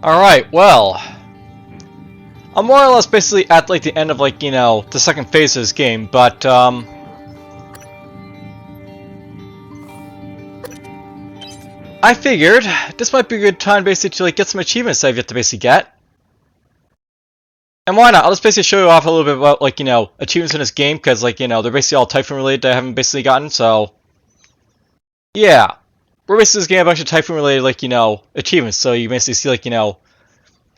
Alright, well, I'm more or less basically at like the end of like, you know, the second phase of this game, but I figured this might be a good time basically to like get some achievements that I've yet to basically get. And why not? I'll just basically show you off a little bit about like, you know, achievements in this game, because like, you know, they're basically all Typhoon related that I haven't basically gotten, so yeah. We're basically just getting a bunch of Typhoon related like, you know, achievements, so you basically see like, you know,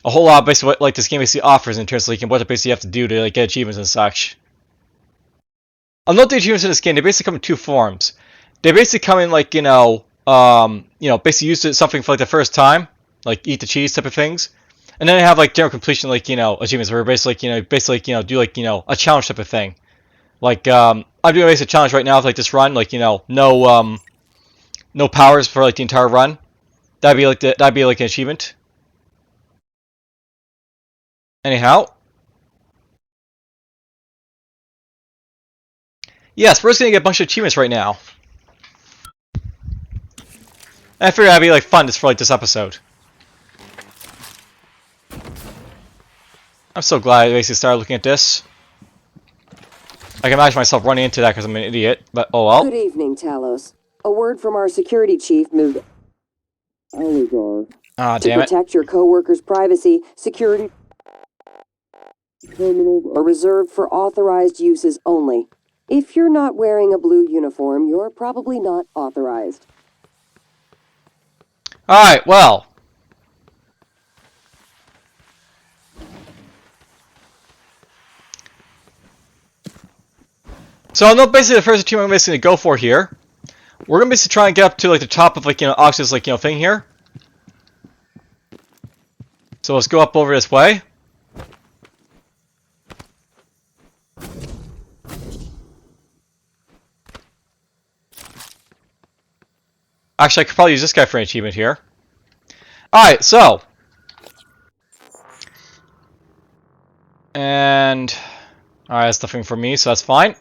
a whole lot of basically what like this game basically offers in terms of like what basically you have to do to like get achievements and such. I'll note the achievements in this game, they basically come in two forms. They basically come in like, basically use something for like the first time, like eat the cheese type of things. And then they have like general completion like, you know, achievements where basically, do like, you know, a challenge type of thing. Like, I'm doing a basic challenge right now with like this run, like, you know, no powers for like the entire run. That'd be like an achievement. Anyhow. Yes, we're just gonna get a bunch of achievements right now. I figured that'd be like fun just for like this episode. I'm so glad I basically started looking at this. I can imagine myself running into that because I'm an idiot, but oh well. Good evening, Talos. A word from our security chief moved. Ah, To damn it. protect your co-workers' privacy, security terminals are reserved for authorized uses only. If you're not wearing a blue uniform, you're probably not authorized. Alright, well. So I know basically the first achievement I'm basically going to go for here. We're going to basically try and get up to like the top of like, you know, Ox's like, you know, thing here. So let's go up over this way. Actually, I could probably use this guy for an achievement here. Alright, so. And alright, that's nothing for me, so that's fine.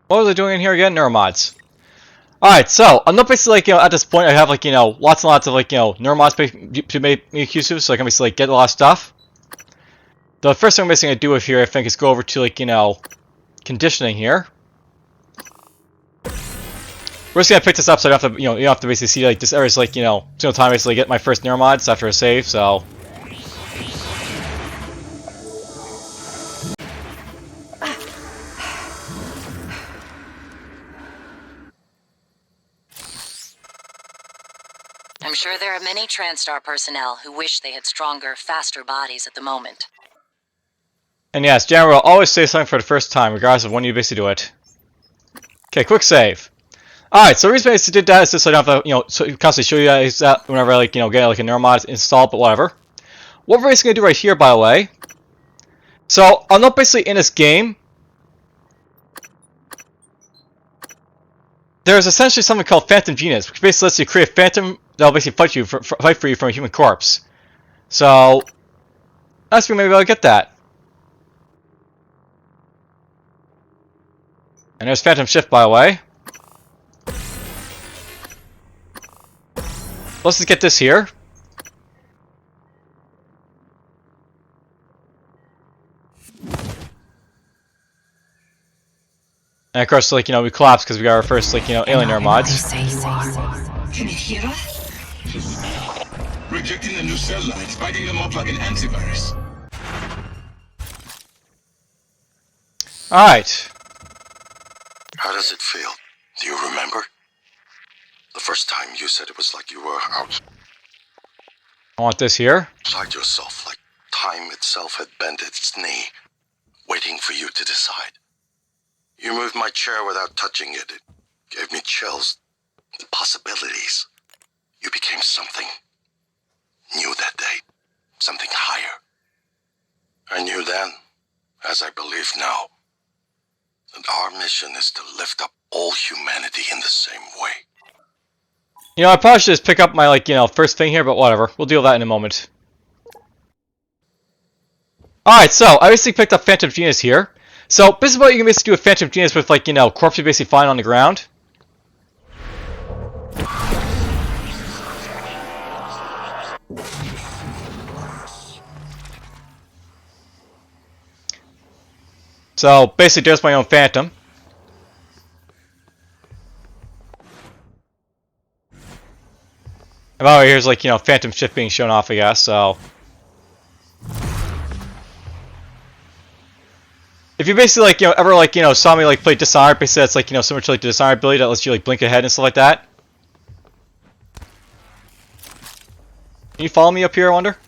What was I doing in here again? Neuromods. Alright, so I'm not basically like, you know, at this point I have like, you know, lots and lots of like, you know, neuromods to make me use of, so I can basically like get a lot of stuff. The first thing I'm basically gonna do with here, I think, is go over to like, you know, conditioning here. We're just gonna pick this up so I don't have to, you don't have to basically see like this area's like, you know, single time basically get my first neuromods after a save, so. I'm sure there are many TranStar personnel who wish they had stronger, faster bodies at the moment. And yes, General will always say something for the first time, regardless of when you basically do it. Okay, quick save. Alright, so the reason I basically did that is just so I don't have to, you know, constantly show you guys that whenever I like, you know, get like a neuromod installed, but whatever. What we're basically gonna do right here, by the way. So I'm not basically in this game. There's essentially something called Phantom Genius, which basically lets you create a phantom that'll basically fight for you from a human corpse. So that's maybe I'll get that. And there's Phantom Shift, by the way. Let's just get this here. And of course, like, you know, we collapse because we got our first, like, you know, alien neuromods. Can you hear us? Rejecting the new cell lines, biting them up like an antivirus. Alright. How does it feel? Do you remember? The first time you said it was like you were out. I want this here. Inside yourself, like time itself had bent its knee, waiting for you to decide. You moved my chair without touching it. It gave me chills. The possibilities. You became something new that day. Something higher. I knew then, as I believe now, that our mission is to lift up all humanity in the same way. You know, I probably should just pick up my, like, you know, first thing here, but whatever. We'll deal with that in a moment. Alright, so I basically picked up Phantom Genius here. So this is what you can basically do with Phantom Genius with, like, you know, corpses basically find on the ground. So basically, there's my own Phantom. And by the way, here's like, you know, Phantom ship being shown off, I guess, so. If you basically like, you know, ever like, you know, saw me like play Dishonored, basically that's like, you know, similar to like the Dishonored ability that lets you like blink ahead and stuff like that. Can you follow me up here, I wonder?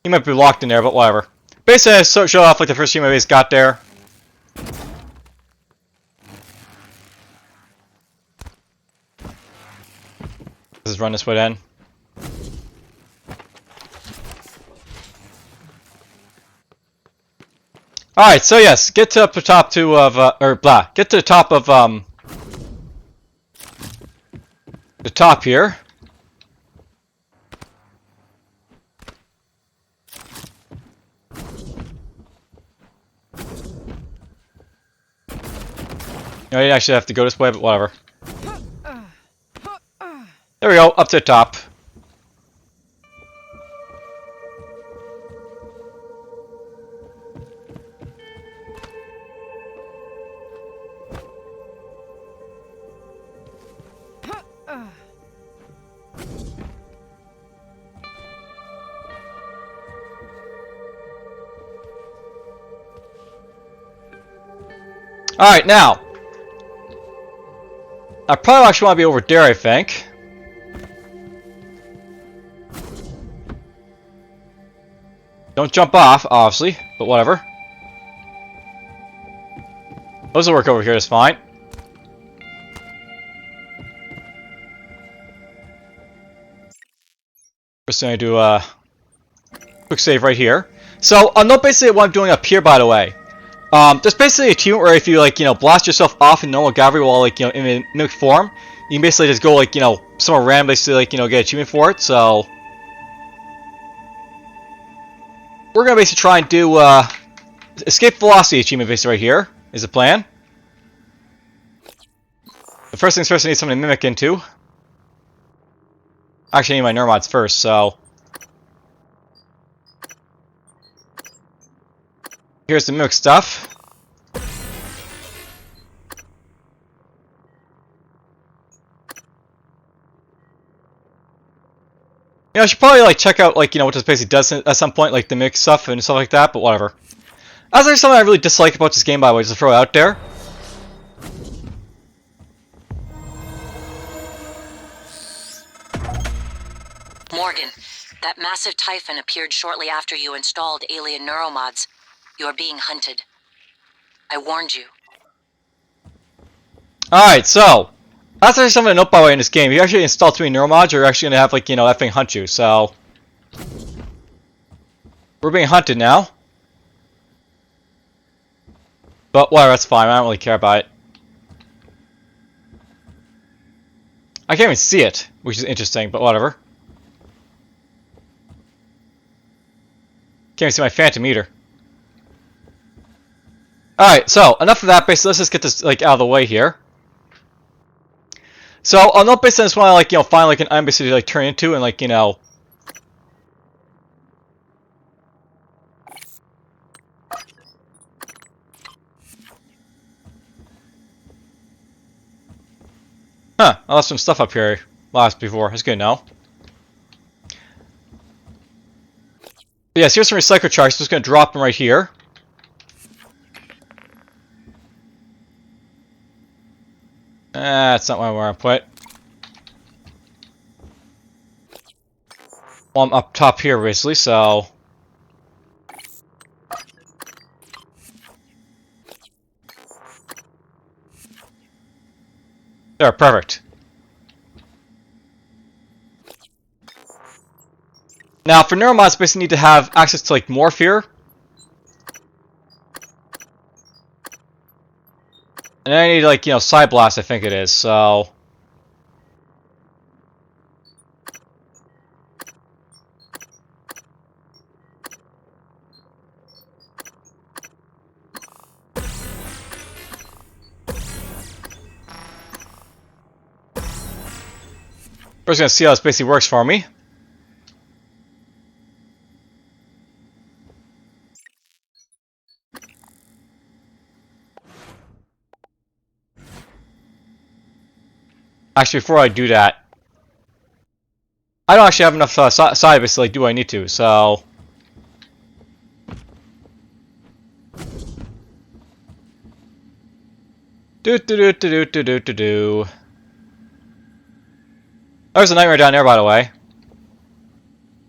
You might be locked in there, but whatever. Basically, I show off like the first team I base got there. Let's just run this way then. Alright, so yes, get to the top two of, get to the top of, the top here. You know, you actually have to go this way, but whatever. There we go, up to the top. Alright, now. I probably actually want to be over there, I think. Don't jump off, obviously, but whatever. Those will work over here just fine. Just gonna do a quick save right here. So I'll note basically what I'm doing up here, by the way. There's basically a achievement where if you like, you know, blast yourself off in normal gravity while like, you know, in mimic form, you can basically just go like, you know, somewhere random, basically like, you know, get achievement for it. So we're gonna basically try and do escape velocity achievement basically right here is the plan. The first things first, I need something to mimic into. Actually, I need my neuromods first, so. Here's the mimic stuff. You know, I should probably like check out like, you know, what this basically does at some point, like the mimic stuff and stuff like that, but whatever. That's actually something I really dislike about this game, by the way, just to throw it out there. Morgan, that massive typhon appeared shortly after you installed alien neuromods. You are being hunted. I warned you. Alright, so that's actually something to note, by the way, in this game. If you actually install too many neuromods, you're actually going to have, like, you know, that thing hunt you, so. We're being hunted now. But whatever, that's fine. I don't really care about it. I can't even see it, which is interesting, but whatever. Can't even see my Phantom either. Alright, so enough of that. Basically, let's just get this like out of the way here. So I'll note basically I just want to like, you know, find like an item basically to like turn into and like, you know. Huh, I left some stuff up here before. That's good to know. But yes, here's some recycle charts. Just going to drop them right here. That's not where I want to put. Well, I'm up top here, basically, so. There, perfect. Now, for neuromods, basically need to have access to like morph here. And then I need like, you know, side blast, I think it is, so. First, gonna see how this basically works for me. Actually, before I do that, I don't actually have enough side base to like do what I need to, so... Do. There's a nightmare down there, by the way.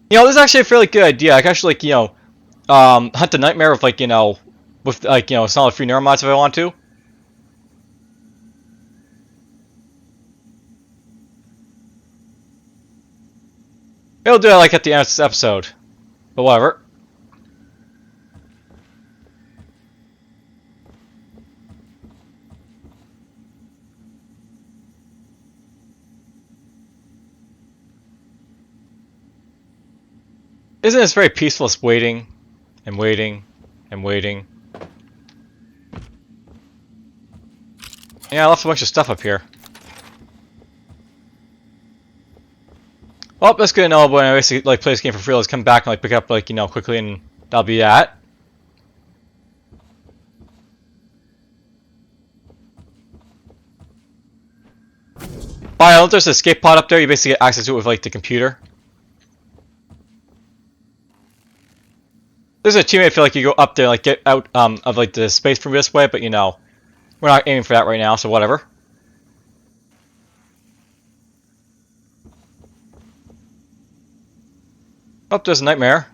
You know, this is actually a fairly good idea. I can actually, like, you know, hunt the nightmare with, like, you know, with, like, you know, solid free neuromods if I want to. It'll do it, like, at the end of this episode. But whatever. Isn't this very peaceful? It's waiting, and waiting, and waiting. Yeah, I left a bunch of stuff up here. Well, that's good to know when I basically like play this game for free. Let's come back and like pick up like, you know, quickly, and that'll be that. By the way, there's an escape pod up there. You basically get access to it with like the computer. There's a teammate. I feel like you go up there, like get out of like the space from this way, but you know, we're not aiming for that right now, so whatever. Oh, there's a nightmare.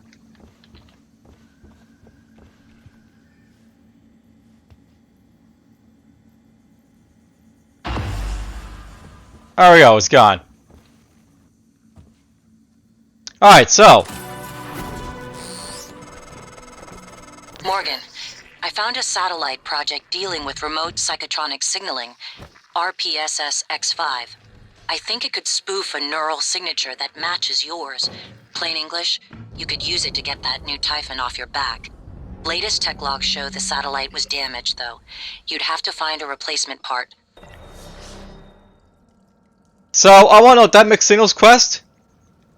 There we go, it's gone. Alright, so. Morgan, I found a satellite project dealing with remote psychotronic signaling, RPSS-X5. I think it could spoof a neural signature that matches yours. Plain English, you could use it to get that new Typhon off your back. Latest tech logs show the satellite was damaged, though. You'd have to find a replacement part. So, I want to know that mixed signals quest.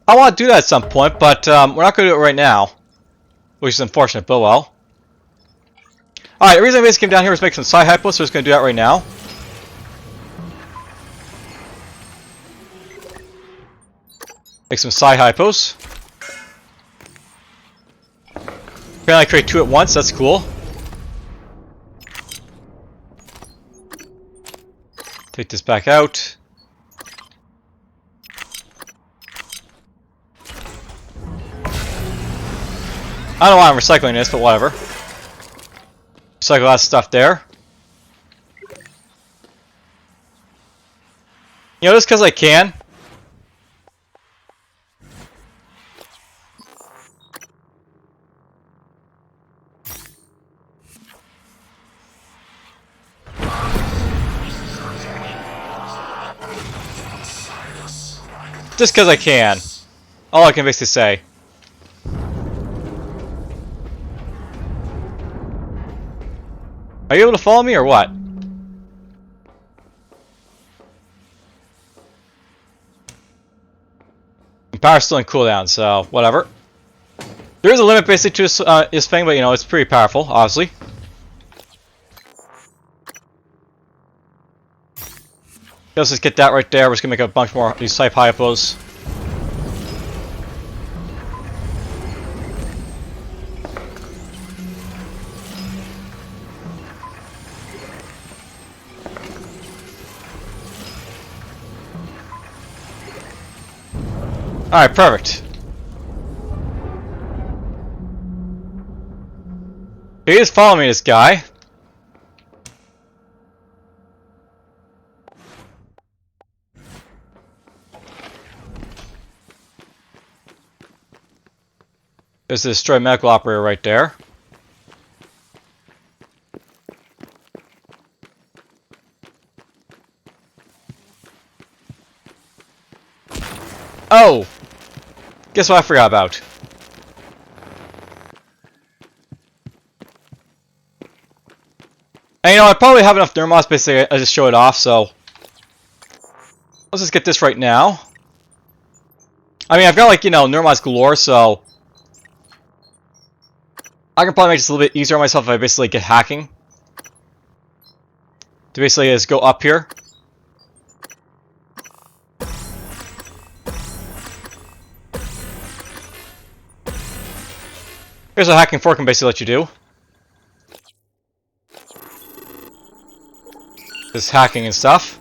I want to do that at some point, but we're not going to do it right now. Which is unfortunate, but well. Alright, the reason I basically came down here was make some Sci-Hypos, so I'm just going to do that right now. Make some Sci-Hypos. Apparently I create 2 at once, that's cool. Take this back out. I don't know why I'm recycling this, but whatever. Recycle that stuff there. You know, just because I can. Just because I can. All I can basically say. Are you able to follow me or what? Power's still in cooldown, so whatever. There is a limit basically to this thing, but you know, it's pretty powerful, obviously. Let's just get that right there. We're just gonna make a bunch more of these Sci-Hypos. Alright, perfect. He is following me, this guy. There's the destroyed medical operator right there. Oh! Guess what I forgot about? And you know, I probably have enough Thermos, basically I just show it off, so... Let's just get this right now. I mean, I've got like, you know, Neuromod's galore, so... I can probably make this a little bit easier on myself if I basically get hacking. To basically just go up here. Here's what hacking 4 can basically let you do. This hacking and stuff.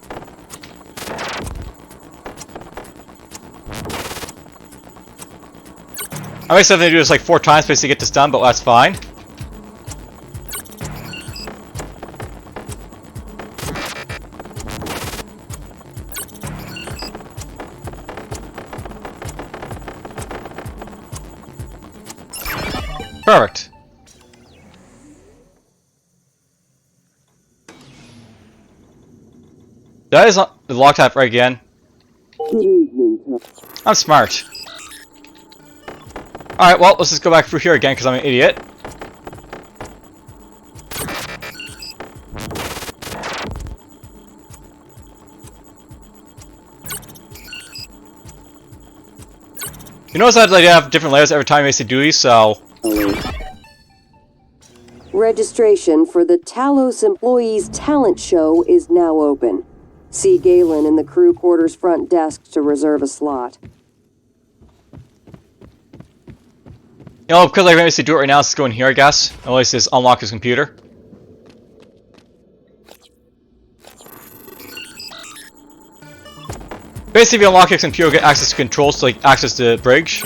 I basically have to do this like 4 times basically to get this done, but that's fine. Perfect. That is the lock type right again. Good evening. I'm smart. Alright, well, let's just go back through here again because I'm an idiot. You notice that they have different layers every time you basically do these, so... Registration for the Talos Employees Talent Show is now open. See Galen in the crew quarters front desk to reserve a slot. You know, because I can basically do it right now, let's go in here, I guess. At least just unlock his computer. Basically, if you unlock his computer, you get access to controls to like access the bridge.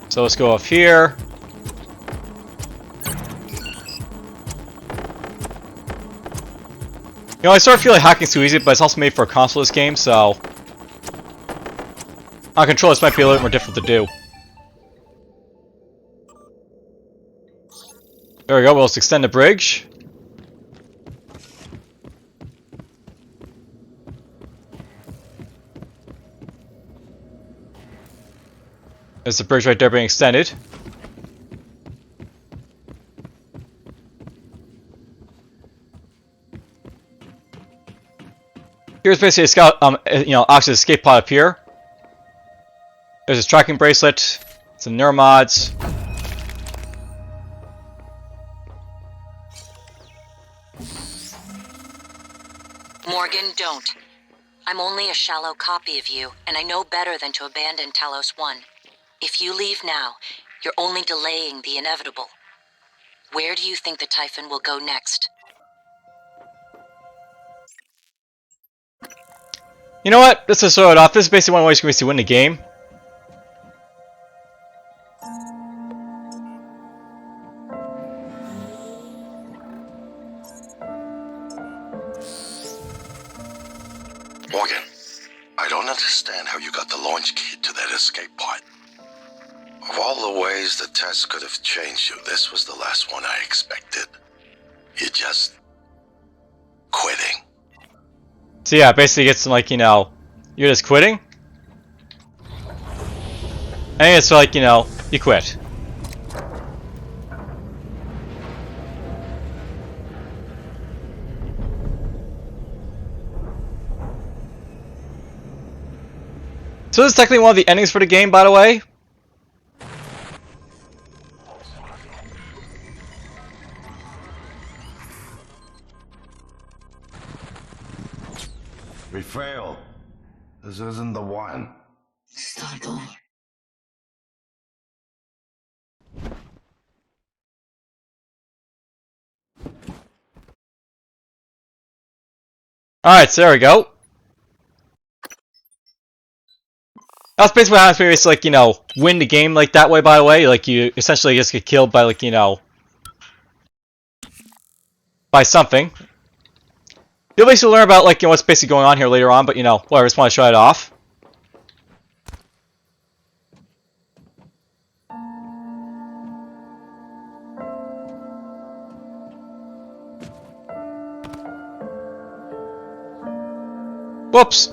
So let's go off here. You know, I sort of feel like hacking's too easy, but it's also made for a console this game, so... On control, this might be a little more difficult to do. There we go, we'll just extend the bridge. There's the bridge right there being extended. Here's basically a scout, oxygen escape pod up here. There's his tracking bracelet, some neuromods. Morgan, don't. I'm only a shallow copy of you, and I know better than to abandon Talos 1. If you leave now, you're only delaying the inevitable. Where do you think the Typhon will go next? You know what? Let's just throw it off. This is basically one way you can win the game. Morgan, I don't understand how you got the launch key to that escape pod. Of all the ways the test could have changed you, this was the last one I expected. You just... quitting. So yeah, basically it's like, you're just quitting. And it's like, you quit. So this is technically one of the endings for the game, by the way. We failed. This isn't the one. Start over. Alright, so there we go. That's basically what happens when you just, like, win the game like that way, by the way. Like, you essentially just get killed by, like, by something. You'll basically learn about, like, what's basically going on here later on, but, whatever, I just want to show it off. Whoops!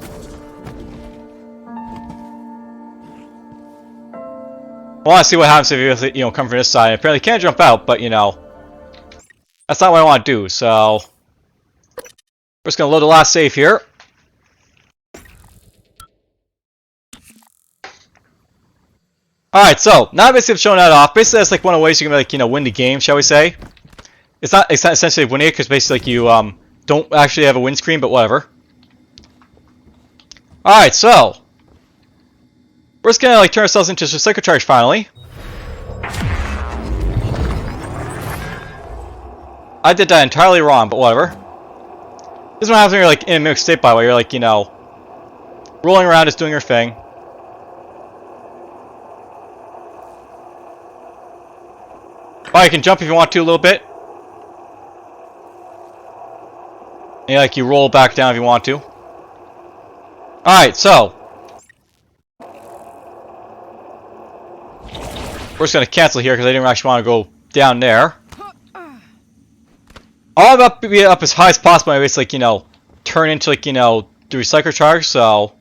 I want to see what happens if you come from this side. Apparently, you can't jump out, but that's not what I want to do. So we're just gonna load the last save here. All right, so now basically I've shown that off. Basically, that's like one of the ways you can win the game, shall we say? It's not essentially winning it because basically like, you don't actually have a win screen, but whatever. All right, so we're just gonna like turn ourselves into a Psycho Charge finally. I did that entirely wrong, but whatever. This is what happens when you're like in a mimic state, by the way. You're like, you know, rolling around, just doing your thing. Oh, you can jump if you want to a little bit. And like you roll back down if you want to. Alright, so we're just gonna cancel here because I didn't actually want to go down there. All about to be up as high as possible. I basically, like, you know, turn into like, you know, the recycler charge, so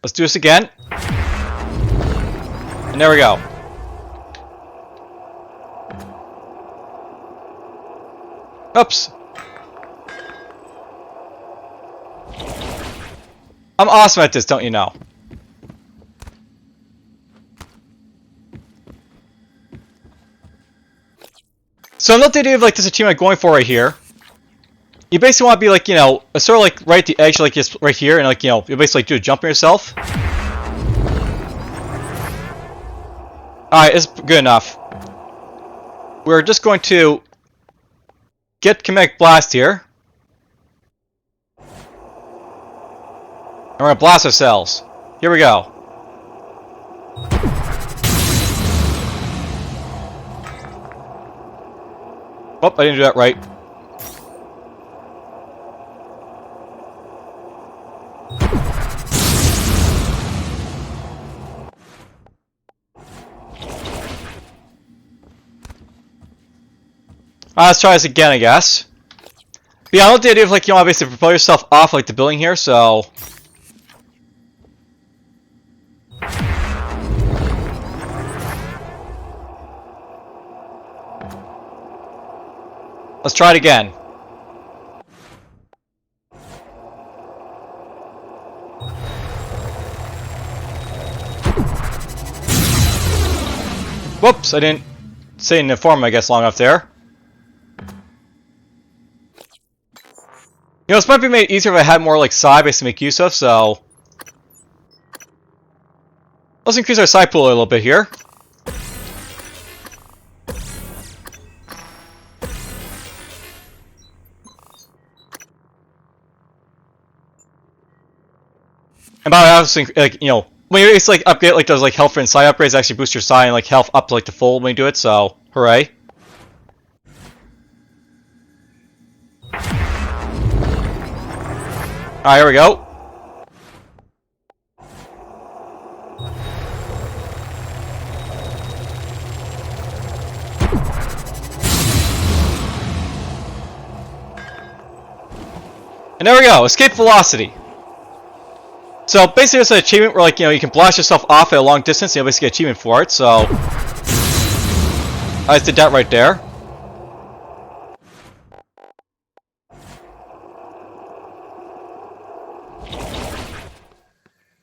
let's do this again. And there we go. Oops. I'm awesome at this, don't you know? So another idea of like this achievement I'm going for right here. You basically want to be like, you know, sort of like right at the edge, like just right here, and like, you know, you basically like do a jump on yourself. Alright, it's good enough. We're just going to get Kinetic Blast here. And we're going to blast ourselves. Here we go. Oh, I didn't do that right. Let's try this again, I guess. But yeah, I love the idea of like, you know, basically propel yourself off like the building here, so let's try it again. Whoops, I didn't stay in the form, I guess, long enough there. You know, this might be made easier if I had more like psi base to make use of, so let's increase our psi pool a little bit here. And by the way, obviously, like, you know, when you like upgrade like those like health and psi upgrades, actually boost your psi and like health up to like the full when you do it. So hooray! Alright, here we go. And there we go, escape velocity. So basically it's an achievement where like, you know, you can blast yourself off at a long distance and you'll basically get an achievement for it, so I just did that right there.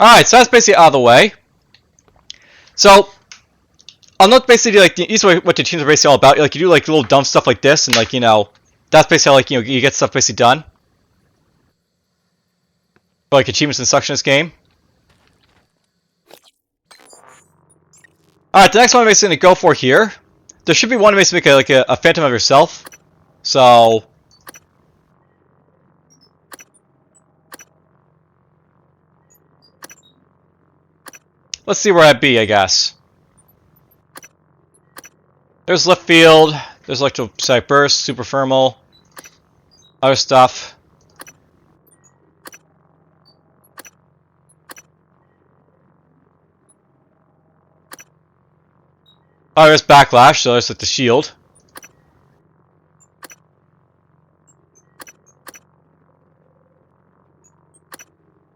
Alright, so that's basically out of the way. So I'll note basically like these are what the teams are basically all about. Like you do like little dumb stuff like this, and like, you know, that's basically how, like, you know, you get stuff basically done. Like achievements and such in this game. Alright, the next one I'm basically going to go for here. There should be one basically make a phantom of yourself. So let's see where I'd be, I guess. There's left field, there's electrostatic burst, super thermal, other stuff. Oh, there's backlash, so there's like the shield.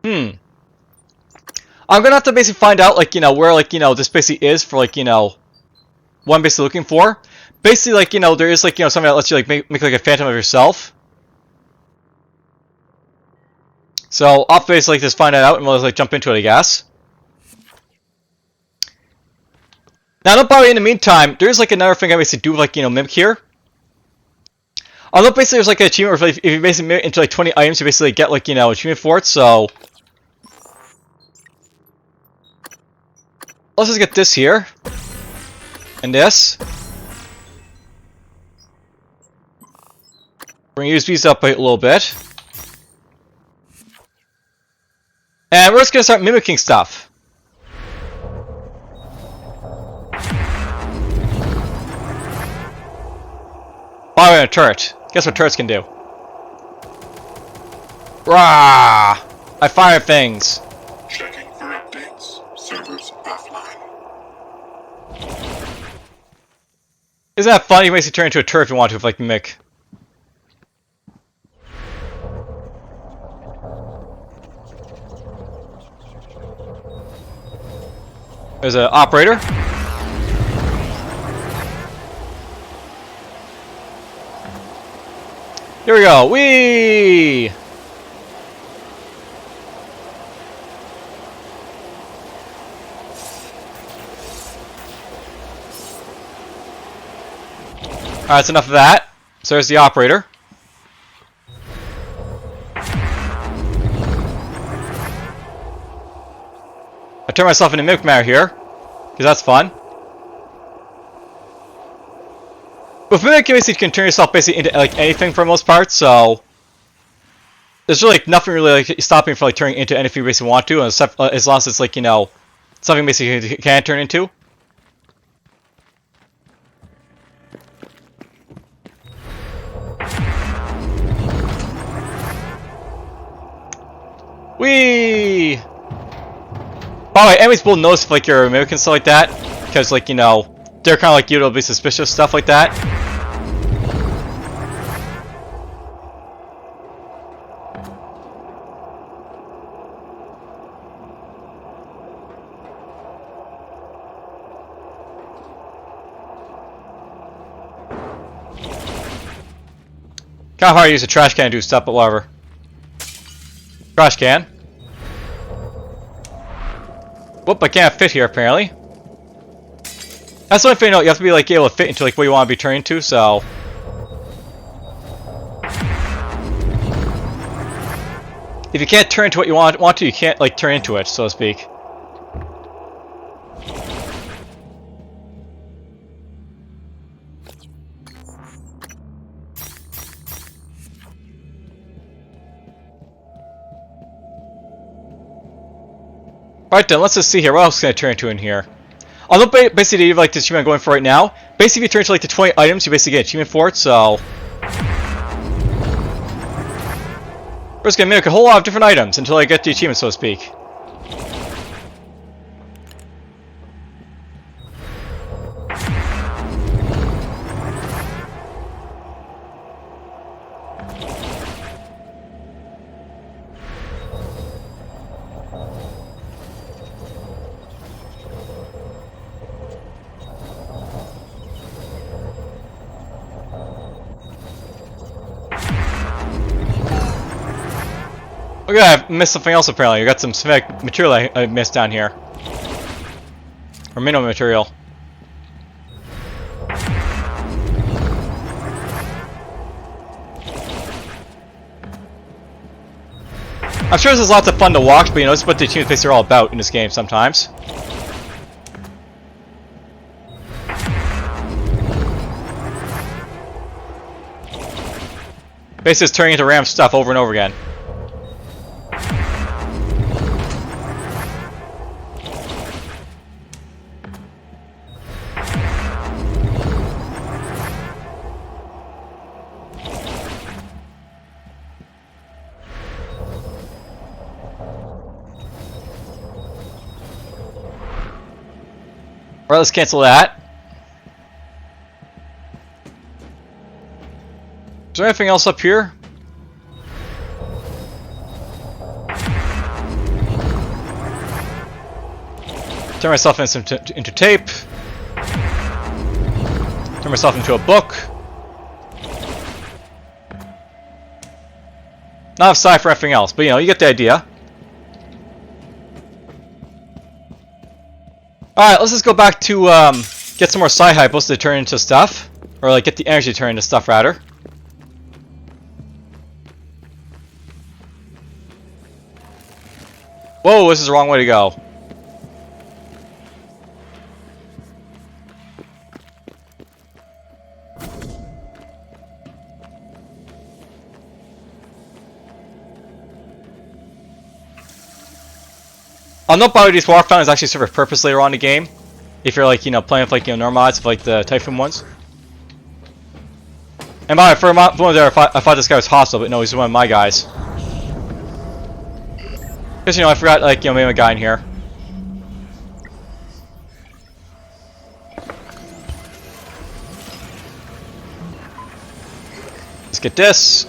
I'm gonna have to basically find out, like, you know, where, like, you know, this basically is for, like, you know, what I'm basically looking for. Basically, like, you know, there is, like, you know, something that lets you, like, make like a phantom of yourself. So I'll basically just find that out and we'll just, like, jump into it, I guess. Now, don't bother, in the meantime, there's like another thing I basically do with, like, you know, Mimic here. Although basically there's like an achievement where if you basically make it into like 20 items, you basically get like, you know, achievement for it, so... Let's just get this here. And this. We're gonna use these up a little bit. And we're just gonna start mimicking stuff. Fire in a turret. Guess what turrets can do? Rah! I fire things. Checking for updates. Servers offline. Isn't that funny? You can basically turn into a turret if you want to, if like mimic. There's an operator. Here we go. Whee! Alright, that's enough of that. So there's the operator. I turn myself into Mimic Matter here, because that's fun. With Mimic, you basically can turn yourself basically into like anything for the most part, so there's really like nothing really like stopping you from like turning into anything you basically want to, except, as long as it's like, you know, something basically you can turn into. Whee! By the way, enemies will notice if like you're a mimic and stuff like that, because like, you know, they're kind of like you, they'll be suspicious, stuff like that. Kind of hard to use a trash can to do stuff, but whatever. Trash can. Whoop, I can't fit here apparently. That's the only thing, you have to be like able to fit into like what you want to be turned into, so. If you can't turn into what you want to, you can't like turn into it, so to speak. Alright then, let's just see here. What else can I turn into in here? Although basically like the achievement I'm going for right now, basically if you turn into like the 20 items, you basically get an achievement for it, so... We're just gonna mimic a whole lot of different items until I get the achievement, so to speak. Okay, I missed something else apparently. I got some specific material I missed down here. Or minimum material. I'm sure this is lots of fun to watch, but you know, this is what the achievement basically are all about in this game sometimes. Basically just turning into random stuff over and over again. Alright, let's cancel that. Is there anything else up here? Turn myself into tape. Turn myself into a book. Not enough Sci-Fi for anything else, but you know, you get the idea. Alright, let's just go back to get some more Sci-Fi to turn into stuff. Or like get the energy to turn into stuff rather. Whoa, this is the wrong way to go. I'll note by the way, these water fountains actually serve a purpose later on in the game. If you're like, playing with like, normal mods of like the Typhoon ones. And by the way, for a moment there, I thought this guy was hostile, but no, he's one of my guys. Because, I forgot, like, maybe a guy in here. Let's get this.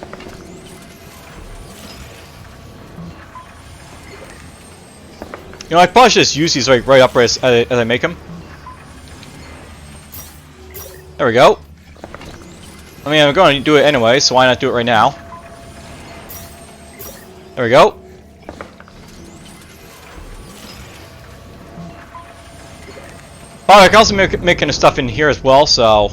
I probably should just use these like right up as I make them. There we go. I mean, I'm going to do it anyway, so why not do it right now? There we go. Oh, I can also make making stuff in here as well, so.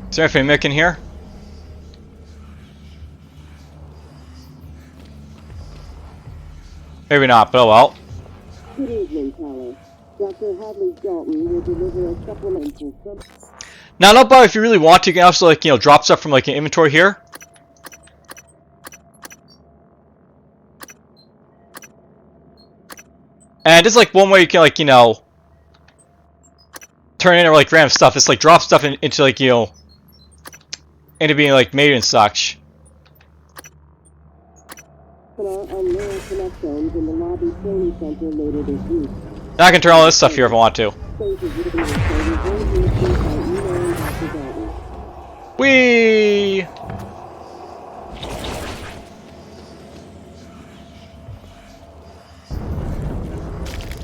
Is there anything making here? Maybe not, but oh well. Good evening, Tyler. Dr. Hadley Dalton will deliver a supplemental. Now, not bad if you really want to. You can also like drop stuff from like an inventory here. And it's like one way you can like turn in or like random stuff. It's like drop stuff into like into being like made and such. On neural connect zones in the lobby training center later this week. Now I can turn all this stuff here if I want to. Whee!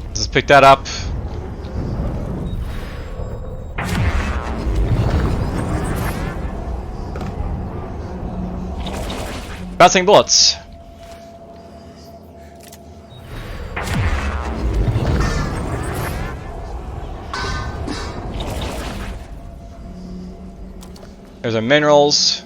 Let's just pick that up. Bouncing bullets. There's our minerals.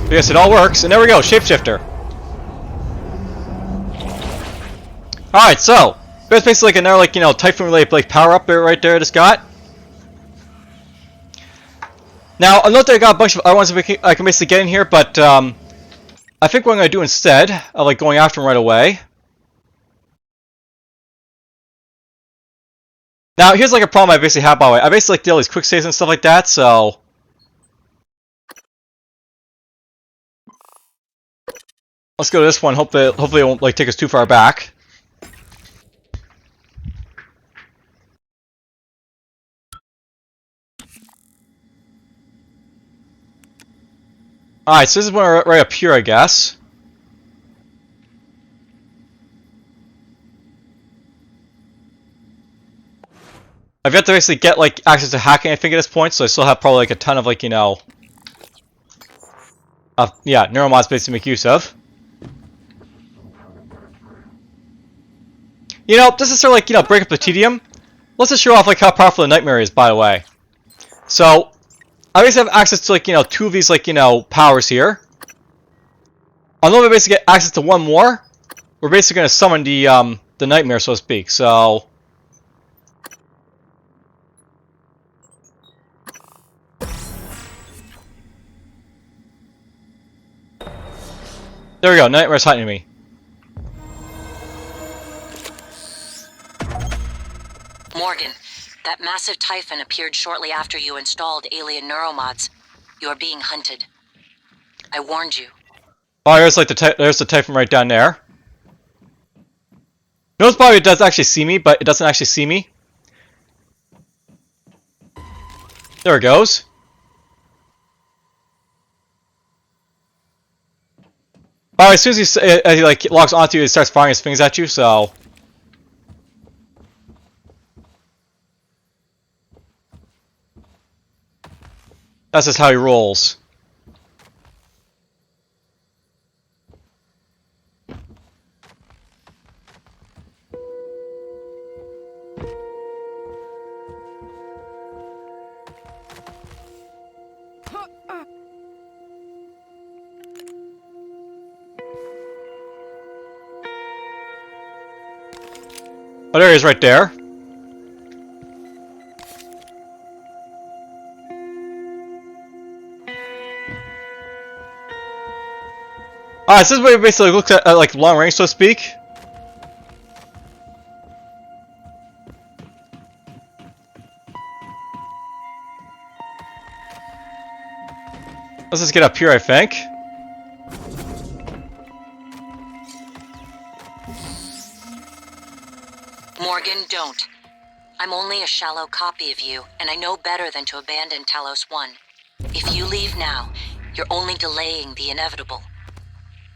Yes, it all works, and there we go, shapeshifter. Alright, so that's basically like another like Typhoon related like power up there right there I just got. Now I'll note that I got a bunch of other ones that I can basically get in here, but I think what I'm gonna do instead of like going after them right away. Now, here's like a problem I basically have, by the way. I basically like did all these quick saves and stuff like that, so. Let's go to this one. Hopefully it won't like take us too far back. Alright, so this is one right up here, I guess. I've yet to basically get like access to hacking, I think, at this point, so I still have probably like a ton of like yeah, neuromods basically to make use of. Just to sort of like break up the tedium, let's just show off like how powerful the nightmare is, by the way. So I basically have access to like two of these like powers here. I'll normally basically get access to one more. We're basically gonna summon the nightmare, so to speak. So. There we go, Nightmare's hunting me. Morgan, that massive typhon appeared shortly after you installed alien neuromods. You are being hunted. I warned you. Oh, there's like there's the typhon right down there. Notice probably it does actually see me, but it doesn't actually see me. There it goes. By the way, as soon as he like logs onto you, he starts firing his things at you. So that's just how he rolls. Oh, there he is right there. Alright, so this is what it basically looks at like long range, so to speak. Let's just get up here, I think. Morgan, don't. I'm only a shallow copy of you, and I know better than to abandon Talos 1. If you leave now, you're only delaying the inevitable.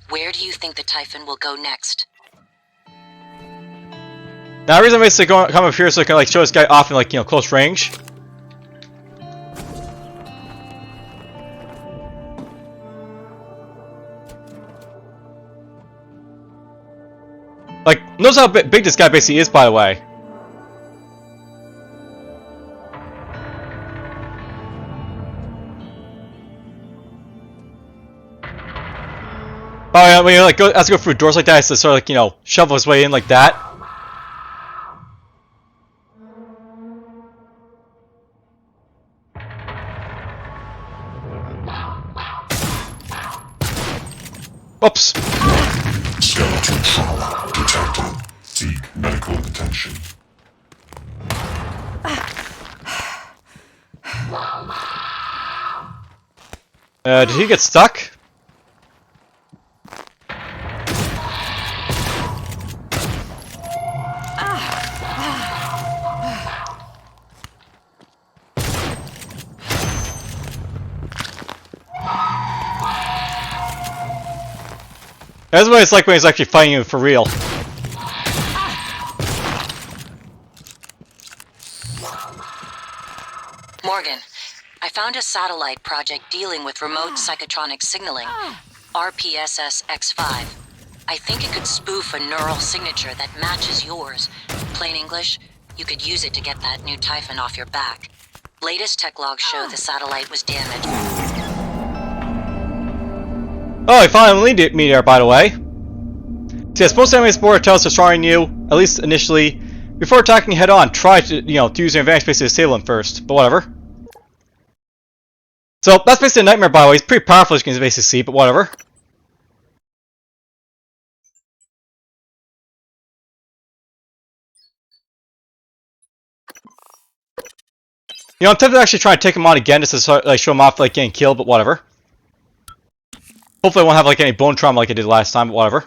Where do you think the Typhon will go next? Now, the reason I'm basically come up here so I can like show this guy off in like, you know, close range. Like, notice how big this guy basically is, by the way. Oh yeah, when you like has to go through doors like that, it's to sort of like, you know, shovel his way in like that. Oops. Skeletal trauma detected. Seek medical attention. Did he get stuck? That's what it's like when he's actually fighting you for real. Morgan, I found a satellite project dealing with remote psychotronic signaling, RPSS-X5. I think it could spoof a neural signature that matches yours. Plain English, you could use it to get that new Typhon off your back. Latest tech logs show the satellite was damaged. Oh, I finally leaned me there, by the way. See, as most enemies board tells us destroying you, at least initially, before attacking head on, try to, you know, to use your advantage space to disable him first, but whatever. So, that's basically a nightmare, by the way. He's pretty powerful, as you can basically see, but whatever. You know, I'm tempted to actually try and take him on again just to sort of, like, show him off like getting killed, but whatever. Hopefully I won't have like any bone trauma like I did last time, but whatever.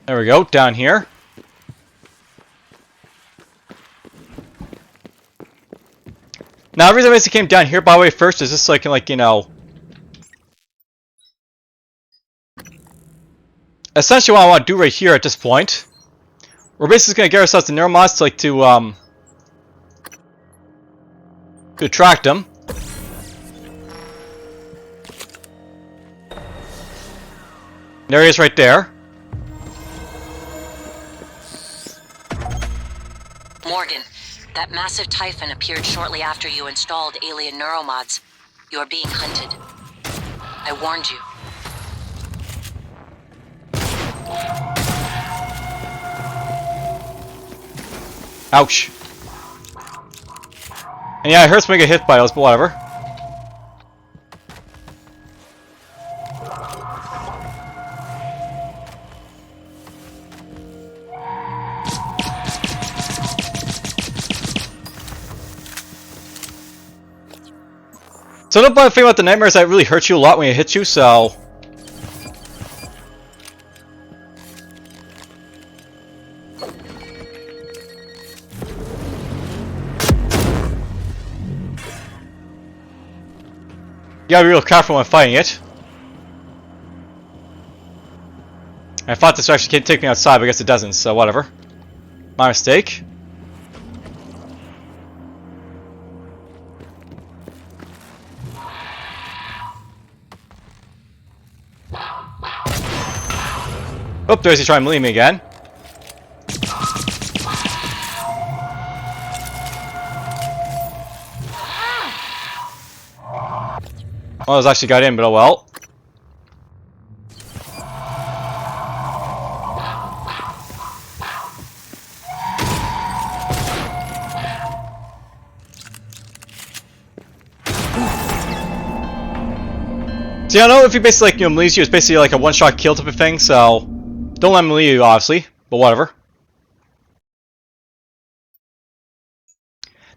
There we go, down here. Now, the reason I basically came down here, by the way, first is just so I can, like, you know, essentially what I want to do right here at this point, we're basically going to get ourselves the neuromods to, like, to attract them. There he is right there. Morgan, that massive Typhon appeared shortly after you installed alien neuromods. You're being hunted. I warned you. Ouch. And yeah, it hurts when I get hit by those, but whatever. So don't bother thinking about the nightmares that really hurt you a lot when it hits you, so... You gotta be real careful when fighting it. I thought this actually could take me outside, but I guess it doesn't, so whatever. My mistake. Oh, there's he trying to melee me again. Oh, I was actually got in, but oh well. See, I don't know if he basically like, melees you, it's basically like a one-shot kill type of thing, so don't let him melee you, obviously, but whatever.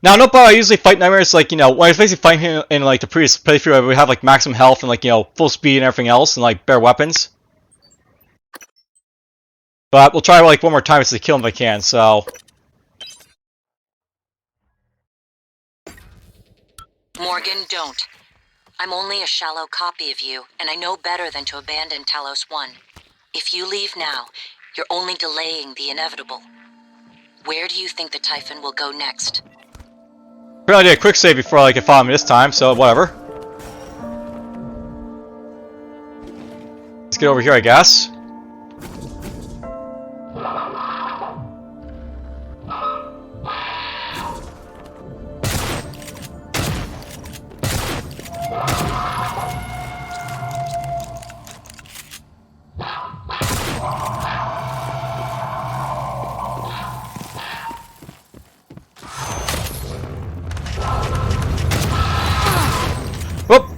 Now, nope, I usually fight Nightmares, like, when I was basically fighting him in, like, the previous playthrough, I would have, like, maximum health and, like, full speed and everything else, and, like, bare weapons. But we'll try, like, one more time to kill him if I can, so... Morgan, don't. I'm only a shallow copy of you, and I know better than to abandon Talos 1. If you leave now, you're only delaying the inevitable. Where do you think the Typhon will go next? Apparently I did a quick save before I could follow me this time, so whatever. Let's get over here, I guess. Whoop!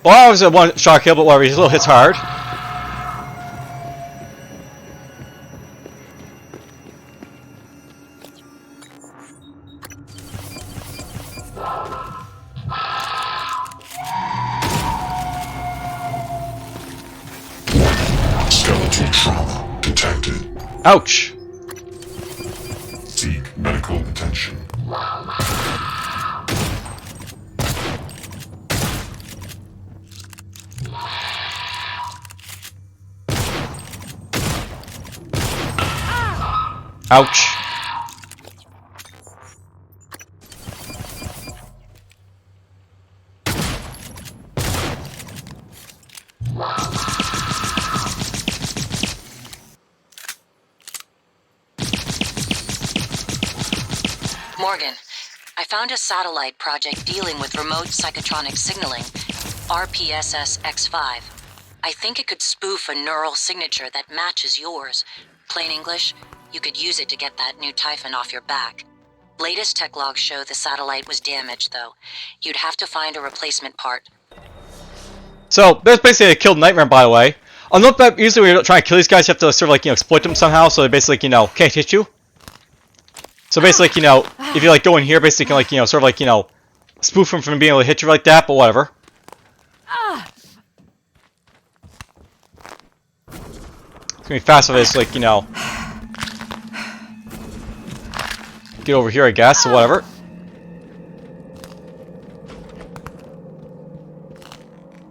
Well, that was a one-shot kill, but whatever, he still hits hard. Skeletal trauma detected. Ouch! Seek medical attention. Ouch. Morgan, I found a satellite project dealing with remote psychotronic signaling, RPSS-X5. I think it could spoof a neural signature that matches yours. Plain English, you could use it to get that new Typhon off your back. Latest tech logs show the satellite was damaged, though. You'd have to find a replacement part. So, there's basically a killed Nightmare, by the way. I'll note that usually when you're trying to kill these guys, you have to sort of like, exploit them somehow, so they basically, can't hit you. So basically, if you like go in here, basically, like, sort of like, spoof them from being able to hit you like that, but whatever. It's gonna be fast with this, like, get over here, I guess, so whatever.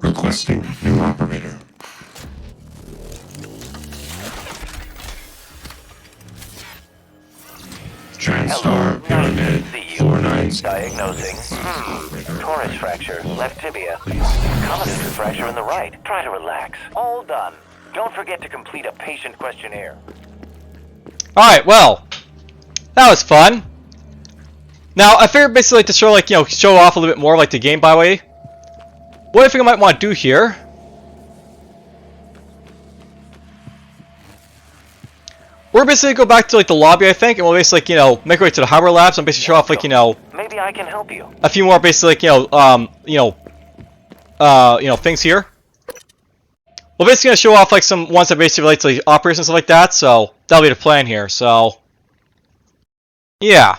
Requesting new operator. TranStar Pyramid 49. Diagnosing. Torus fracture, left tibia. Common fracture in the right. Try to relax. All done. Don't forget to complete a patient questionnaire. Alright, well, that was fun. Now, I figured basically like to show, like, show off a little bit more, like, the game, by the way. What I think I might want to do here... We're basically go back to, like, the lobby, I think, and we'll basically, like, make our way to the hardware labs and basically show off, like, maybe I can help you. a few more, basically, like, things here. We're basically gonna show off, like, some ones that basically relate to like, operations and stuff like that, so that'll be the plan here, so... Yeah.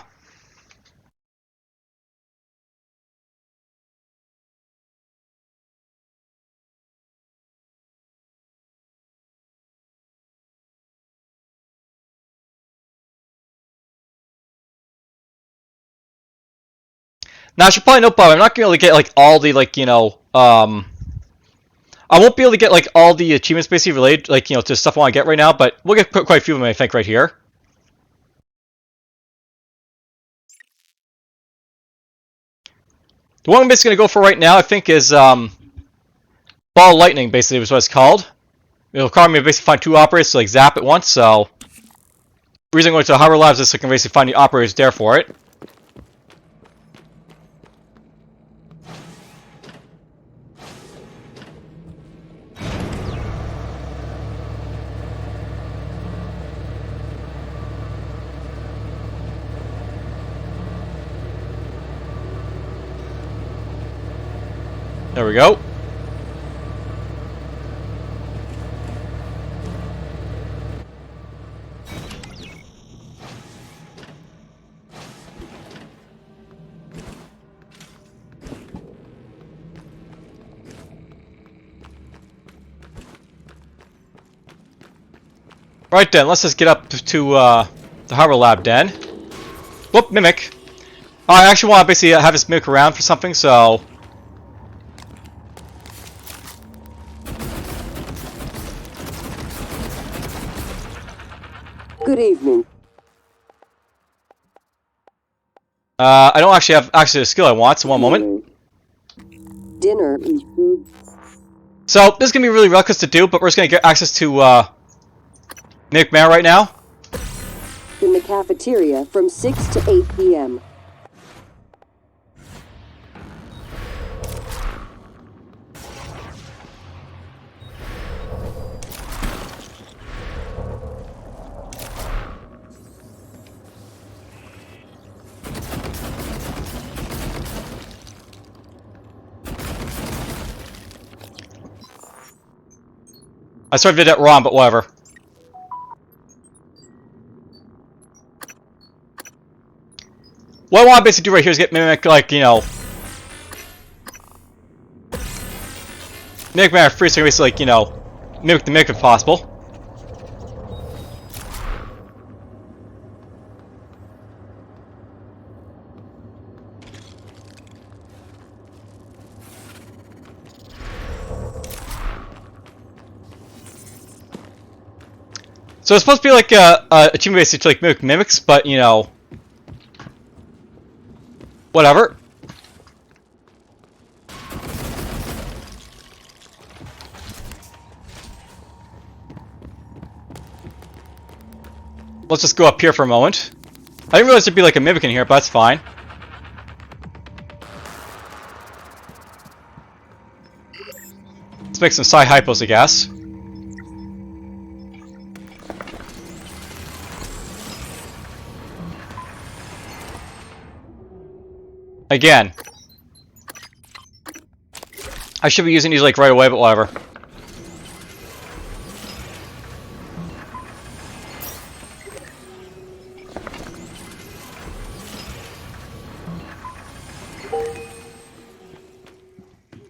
Now, I should probably note, Bob, I'm not going to be able to get, like, all the, like, I won't be able to get, like, all the achievements basically related, like, to stuff I want to get right now, but we'll get quite a few of them, I think, right here. The one I'm basically going to go for right now, I think, is, Ball Lightning, basically, is what it's called. it'll require me to basically find 2 operators to like zap at once, so the reason I'm going to the hardware labs is so I can basically find the operators there for it. There we go. Right then, let's just get up to the hardware lab den. Whoop, mimic. I actually want to basically have this mimic around for something, so Good evening. I don't actually have access to the skill I want, so one moment. Dinner is food. So, this is going to be really reckless to do, but we're just going to get access to Mimic Man right now. In the cafeteria from 6 to 8 p.m. I sort of did that wrong, but whatever. What I want to basically do right here is get Mimic, like, you know, Mimic Man free, so I can basically, like, you know, mimic the Mimic if possible. So it's supposed to be like a achievement basically to like mimic mimics, but you know, whatever. Let's just go up here for a moment. I didn't realize there'd be like a mimic in here, but that's fine. Let's make some Sci-Hypos, I guess. Again. I should be using these like right away, but whatever.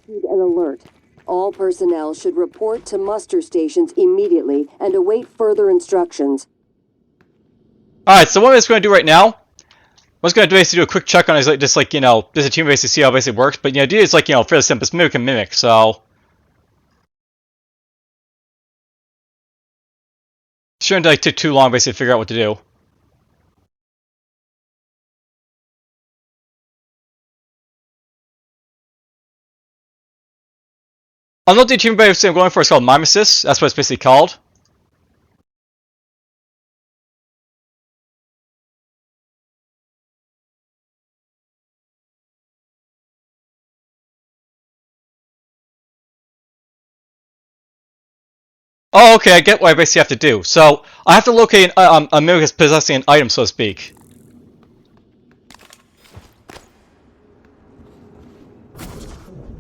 An alert. All personnel should report to muster stations immediately and await further instructions. Alright, so what I'm just going to do right now, I was going to basically do a quick check on his, like, just like, you know, just a team basically see how it basically works, but, you know, it's like, you know, fairly simple. It's mimic and mimic, so shouldn't like take too long basically to figure out what to do. I'm not the achievement basically I'm going for, it's called Mimesis, that's what it's basically called. Oh, okay, I get what I basically have to do. So, I have to locate a mimic that's possessing an item, so to speak.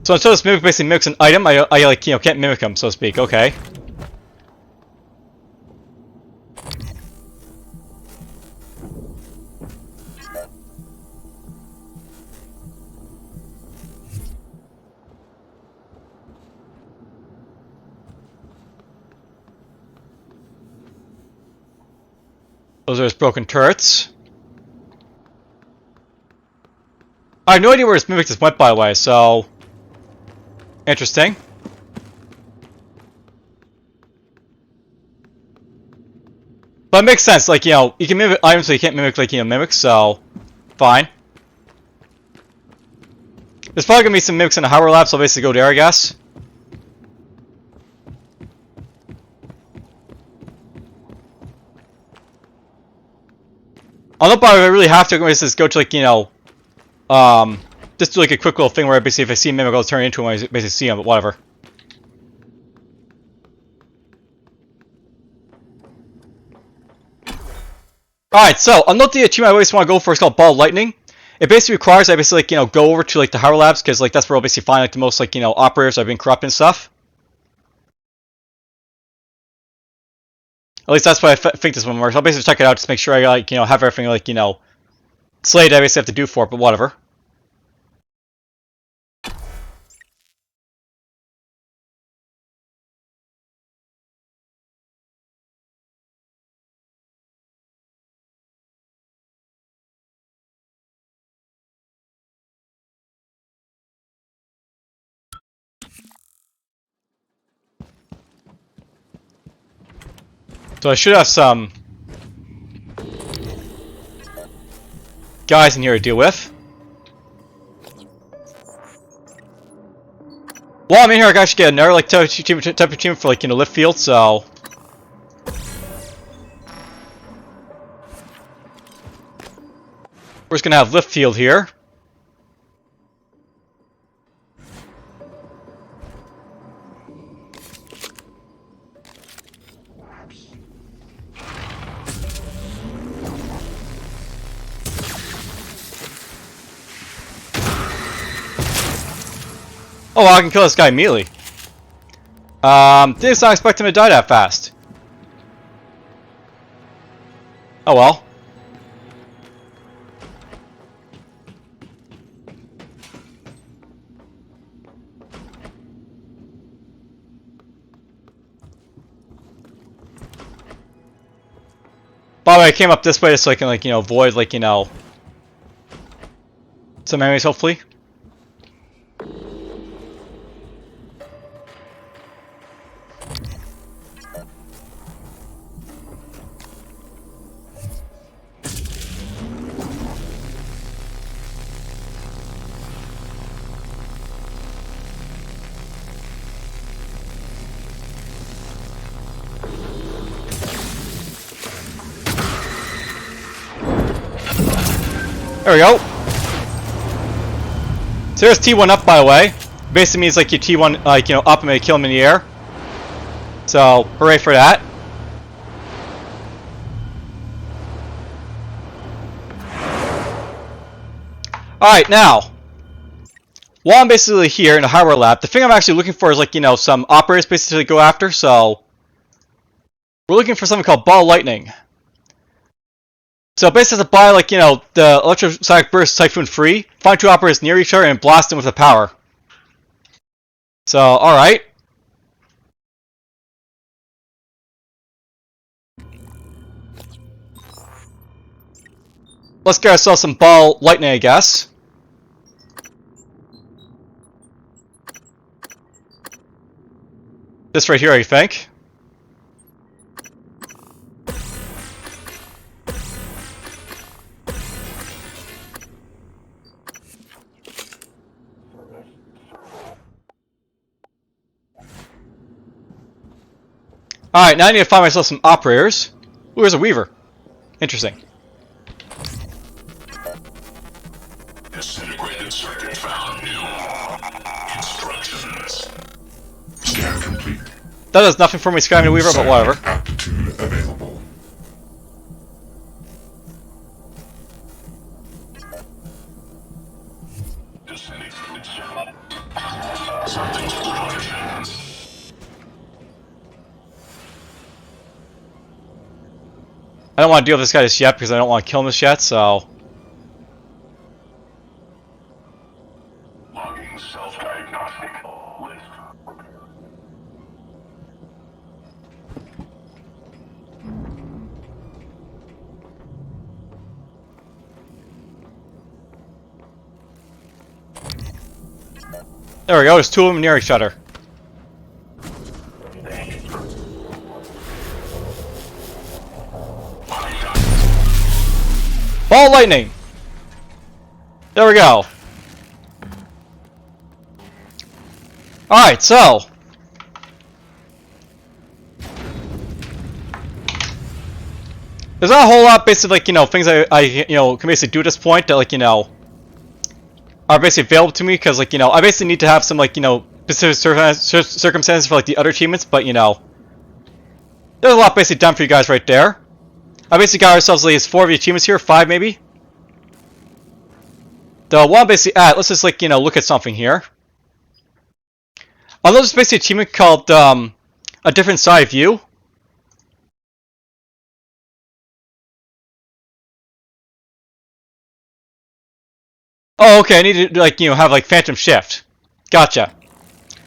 So until this mimic basically mimics an item, I like, you know, can't mimic him, so to speak. Okay. Those are his broken turrets. I have no idea where his mimic just went, by the way, so interesting. But it makes sense, like, you know, you can mimic items, so you can't mimic, like, you know, mimics, so fine. There's probably gonna be some mimics in the hardware lab, so I'll basically go there, I guess. I don't know if I really have to just go to, like, you know, just do like a quick little thing where basically if I see a mimic, I'll turn into him when I basically see him, but whatever. Alright, so another achievement I always want to go for is called Ball of Lightning. It basically requires I basically, like, you know, go over to like the hardware labs, because like that's where I'll basically find like the most, like, you know, operators that have been corrupt and stuff. At least that's what I think this one works. I'll basically check it out just to make sure I, like, you know, have everything, like, you know, slated I basically have to do for it, but whatever. So I should have some guys in here to deal with. Well, I'm in here, I actually get another like type of achievement for, like, you know, lift field, so we're just gonna have lift field here. Oh, well, I can kill this guy immediately. Didn't not expect him to die that fast. Oh well. By the way, I came up this way so I can, like, you know, avoid, like, you know, some enemies, hopefully. There we go. So there's T1 up, by the way. Basically means like you T1, like, you know, up and maybe kill him in the air. So hooray for that. Alright, now, while I'm basically here in the hardware lab, the thing I'm actually looking for is, like, you know, some operators basically to go after, so we're looking for something called Ball of Lightning. So basically to buy, like, you know, the electrosonic burst Typhoon free, find two operators near each other and blast them with the power. So, alright. Let's get ourselves some Ball Lightning, I guess. This right here, I think. Alright, now I need to find myself some operators. Ooh, there's a Weaver. Interesting. Disintegrated circuit found. New instructions. Scan complete. That does nothing for me, Skyman Weaver, but whatever. Aptitude available. Something's broken. I don't want to deal with this guy just yet because I don't want to kill him just yet, so. Logging self-diagnostic list. There we go, there's two of them near each other. Ball Lightning! There we go. Alright, so. there's not a whole lot, basically, like, you know, things I can basically do at this point that, like, you know, are basically available to me, because, like, you know, I basically need to have some, like, you know, specific circumstances for, like, the other achievements, but, you know, there's a lot basically done for you guys right there. I basically got ourselves at least 4 of the achievements here, 5 maybe. The one basically let's just, like, you know, look at something here. Although there's basically an achievement called, a different side view. Oh, okay, I need to, like, you know, have, like, phantom shift. Gotcha.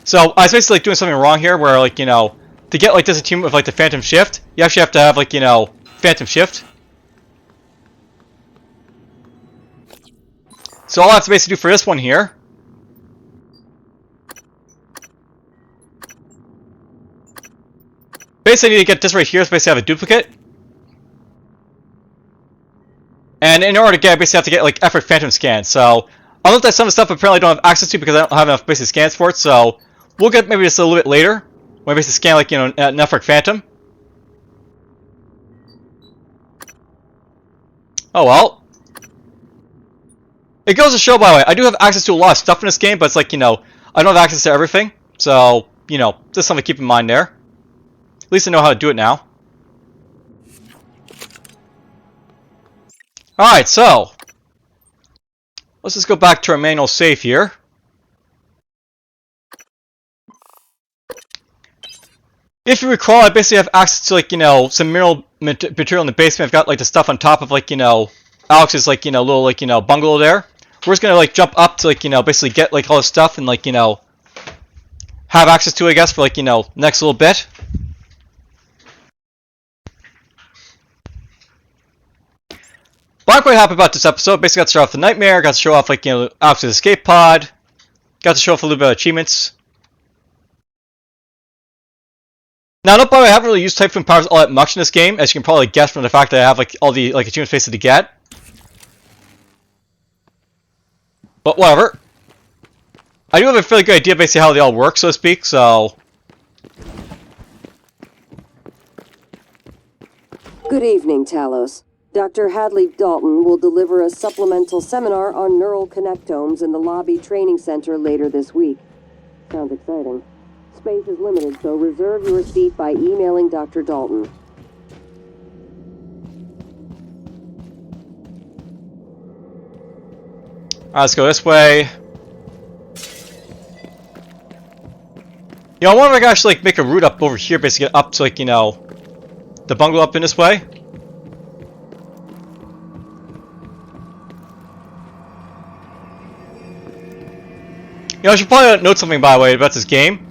So, I was basically, like, doing something wrong here, where, like, you know, to get, like, this achievement with, like, the phantom shift, you actually have to have, like, you know, phantom shift. So all I have to basically do for this one here basically I need to get this right here, so basically have a duplicate. And in order to get, I basically have to get, like, effort phantom scan. So I'll note that some of the stuff apparently I don't have access to because I don't have enough basic scans for it, so we'll get maybe just a little bit later when I basically scan, like, you know, an effort phantom. Oh well. It goes to show, by the way, I do have access to a lot of stuff in this game, but it's like, you know, I don't have access to everything. So, you know, just something to keep in mind there. At least I know how to do it now. Alright, so let's just go back to our manual save here. If you recall, I basically have access to, like, you know, some mineral material in the basement. I've got, like, the stuff on top of, like, you know, Alex's, like, you know, little, like, you know, bungalow there. We're just gonna, like, jump up to, like, you know, basically get, like, all this stuff and, like, you know, have access to it, I guess, for, like, you know, next little bit. But I'm quite happy about this episode. Basically got to show off the nightmare, got to show off, like, you know, Alex's escape pod, got to show off a little bit of achievements. Now, note, by the way, I haven't really used Typhoon powers all that much in this game, as you can probably guess from the fact that I have, like, all the, like, achievements basically to get. But whatever. I do have a fairly good idea basically how they all work, so to speak, so... Good evening, Talos. Dr. Hadley Dalton will deliver a supplemental seminar on neural connectomes in the lobby training center later this week. Sounds exciting. Space is limited, so reserve your seat by emailing Dr. Dalton. Let's go this way. You know, I wonder if I can actually, like, make a route up over here, basically up to, like, you know, the bungalow up in this way. You know, I should probably note something, by the way, about this game.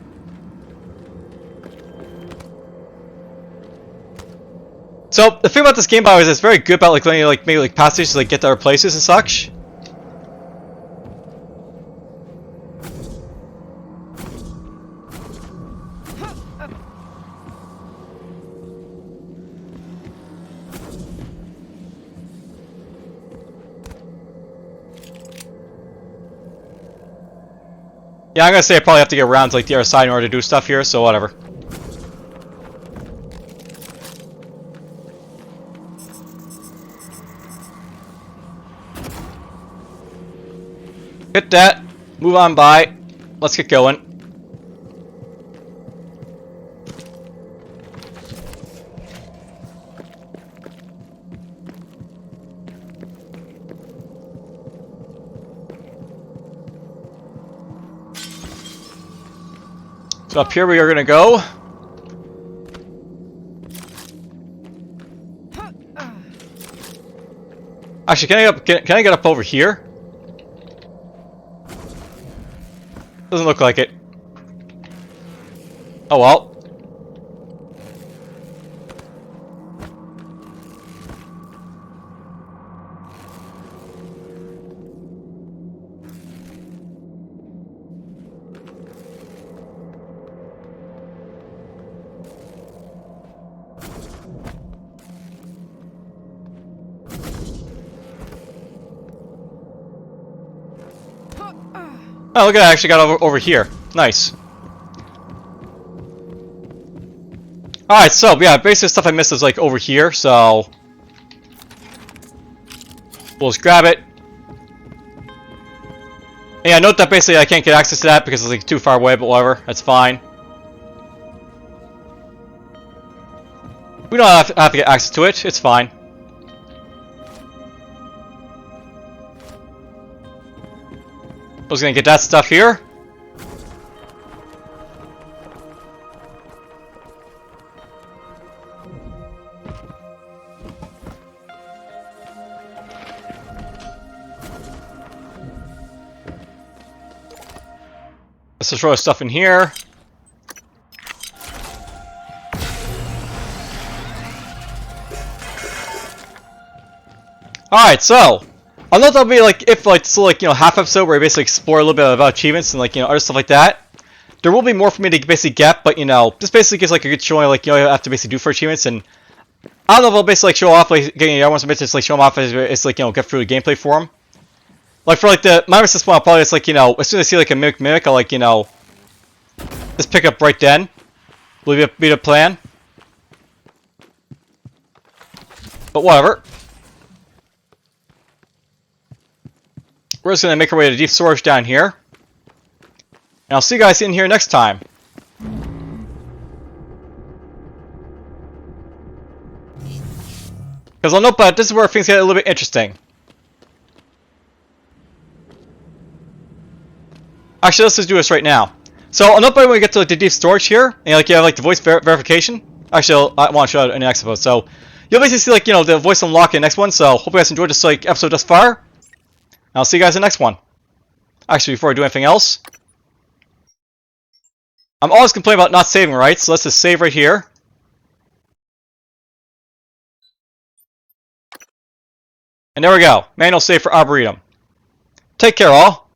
So, the thing about this game, by the way, is it's very good about, like, letting you, like, maybe, like, passages to, like, get to other places and such. Yeah, I'm gonna say I probably have to get around to, like, the other side in order to do stuff here, so whatever. Hit that. Move on by. Let's get going. So up here we are gonna go. Actually, can I get up over here? Doesn't look like it. Oh well. Oh, look at that, I actually got over here. Nice. Alright, so, yeah, basically stuff I missed is, like, over here, so... We'll just grab it. And yeah, note that basically I can't get access to that because it's like too far away, but whatever. That's fine. We don't have to get access to it. It's fine. I was gonna get that stuff here. Let's just throw stuff in here. Alright, so I know that'll be like if like still like half episode where we basically explore a little bit about achievements and like other stuff like that. There will be more for me to basically get, but this basically gives like a good showing like you have to basically do for achievements, and I don't know if I'll basically like show off like getting everyone's basically like show them off as it's like get through the gameplay for them. Like for like the my resistance one, I'll probably just like as soon as I see like a mimic, I'll like just pick up right then. Will be the plan. But whatever. We're just going to make our way to deep storage down here. And I'll see you guys in here next time. Because I'll note, but this is where things get a little bit interesting. Actually, let's just do this right now. So I'll note by when we get to like, the deep storage here, and like you have like the voice verification. Actually, I want to show it in the next episode. So you'll basically see like the voice unlock in the next one. So hope you guys enjoyed this like episode thus far. I'll see you guys in the next one. Actually, before I do anything else, I'm always complaining about not saving right, so let's just save right here. And there we go. Manual save for Arboretum. Take care, all.